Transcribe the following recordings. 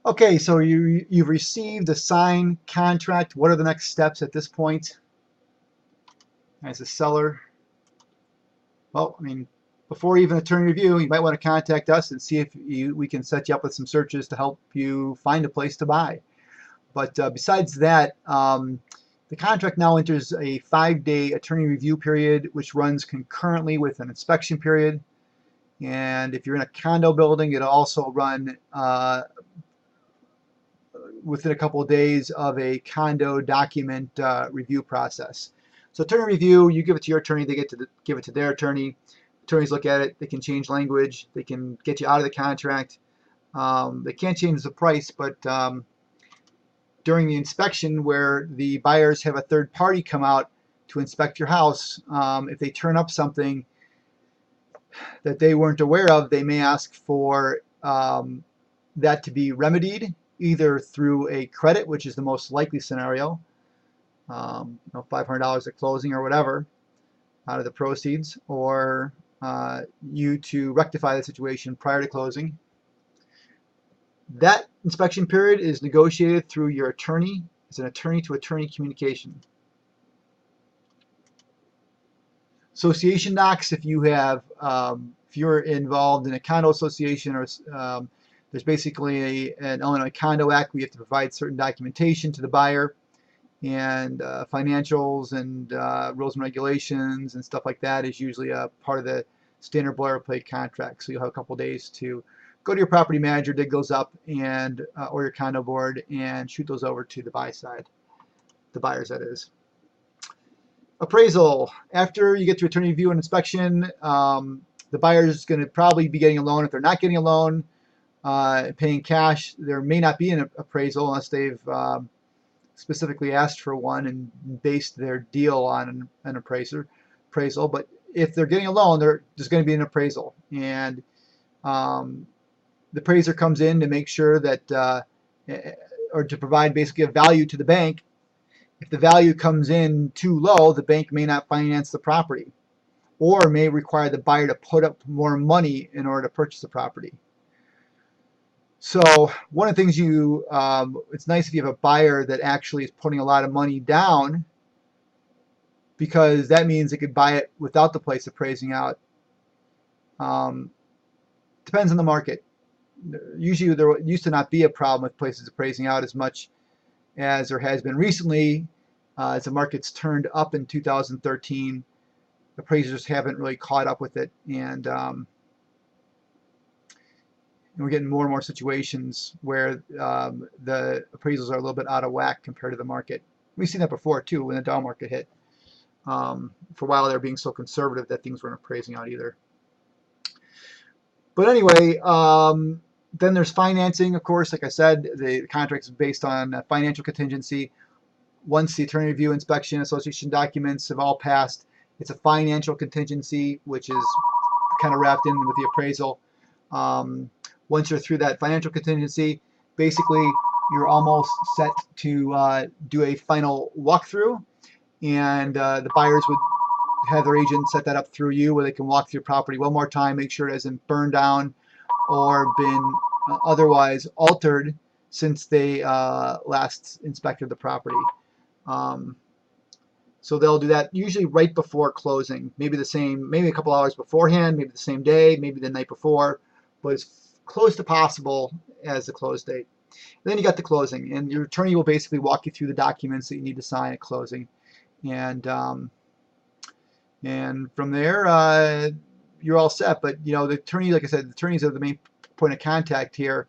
Okay, so you've received a signed contract. What are the next steps at this point as a seller? Well, I mean, before even attorney review, you might want to contact us and see if we can set you up with some searches to help you find a place to buy. But besides that, the contract now enters a 5-day attorney review period, which runs concurrently with an inspection period. And if you're in a condo building, it'll also run within a couple of days of a condo document review process. So attorney review, you give it to your attorney, they get to give it to their attorney. Attorneys look at it, they can change language, they can get you out of the contract. They can't change the price, but during the inspection where the buyers have a third party come out to inspect your house, if they turn up something that they weren't aware of, they may ask for that to be remedied either through a credit, which is the most likely scenario, $500 at closing or whatever out of the proceeds, or you to rectify the situation prior to closing. That inspection period is negotiated through your attorney. It's an attorney-to-attorney communication. Association docs, if you're involved in a condo association, or there's basically an Illinois Condo Act where you have to provide certain documentation to the buyer, and financials and rules and regulations and stuff like that is usually a part of the standard boilerplate contract. So you'll have a couple days to go to your property manager, dig those up, and or your condo board, and shoot those over to the buy side, the buyers that is. Appraisal. After you get to attorney review and inspection, the buyer is going to probably be getting a loan. If they're not getting a loan, paying cash, there may not be an appraisal unless they've specifically asked for one and based their deal on an appraisal. But if they're getting a loan, there's going to be an appraisal, and the appraiser comes in to make sure that or to provide basically a value to the bank. If the value comes in too low, the bank may not finance the property, or may require the buyer to put up more money in order to purchase the property. So one of the things it's nice if you have a buyer that actually is putting a lot of money down, because that means they could buy it without the place appraising out. Depends on the market. Usually there used to not be a problem with places appraising out as much as there has been recently. As the market's turned up in 2013, appraisers haven't really caught up with it, and we're getting more and more situations where the appraisals are a little bit out of whack compared to the market. We've seen that before too when the down market hit. For a while they were being so conservative that things weren't appraising out either. But anyway, then there's financing, of course. Like I said, the contract is based on financial contingency. Once the attorney review, inspection, association documents have all passed, it's a financial contingency, which is kind of wrapped in with the appraisal. Once you're through that financial contingency, basically you're almost set to do a final walkthrough, and the buyers would have their agent set that up through you, where they can walk through your property one more time, make sure it hasn't burned down or been otherwise altered since they last inspected the property. So they'll do that usually right before closing, maybe a couple hours beforehand, maybe the same day, maybe the night before, but as close to possible as the close date. And then you got the closing, and your attorney will basically walk you through the documents that you need to sign at closing, and from there you're all set. But the attorney, like I said, the attorneys are the main point of contact here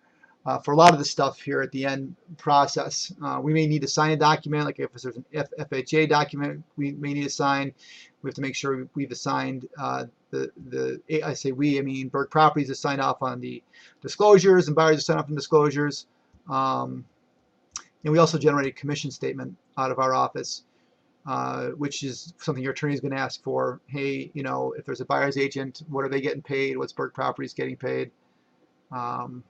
for a lot of the stuff here at the end process. We may need to sign a document, like if there's an FHA document we may need to sign. We have to make sure we've assigned I say we, I mean Burke Properties has signed off on the disclosures, and buyers have signed off on disclosures. And we also generate a commission statement out of our office, which is something your attorney is going to ask for. Hey, if there's a buyer's agent, what are they getting paid? What's Burke Properties getting paid? And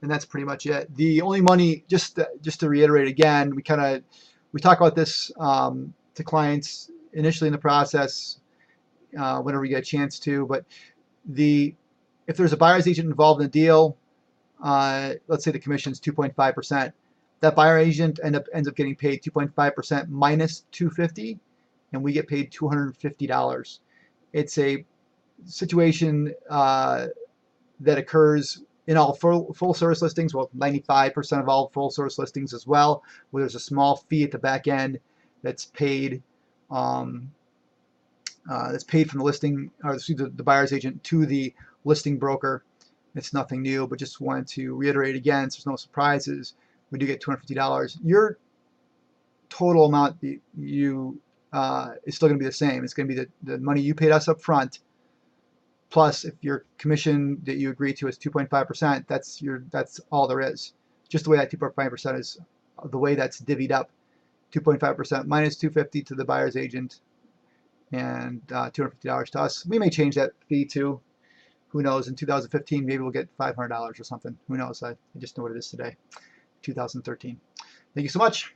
that's pretty much it. The only money, just to reiterate again, we talk about this to clients initially in the process whenever we get a chance to. But if there's a buyer's agent involved in the deal, let's say the commission is 2.5%. That buyer agent ends up getting paid 2.5% minus 250, and we get paid $250. It's a situation that occurs in all full service listings, well, 95% of all full service listings as well, where there's a small fee at the back end that's paid from the listing, or the buyer's agent to the listing broker. It's nothing new, but just wanted to reiterate again, so there's no surprises. We do get $250. Your total amount that you is still going to be the same. It's going to be the money you paid us up front, plus if your commission that you agree to is 2.5%, that's all there is. Just the way that 2.5% is, the way that's divvied up. 2.5% minus 250 to the buyer's agent, and $250 to us. We may change that fee too. Who knows? In 2015, maybe we'll get $500 or something. Who knows? I just know what it is today, 2013. Thank you so much.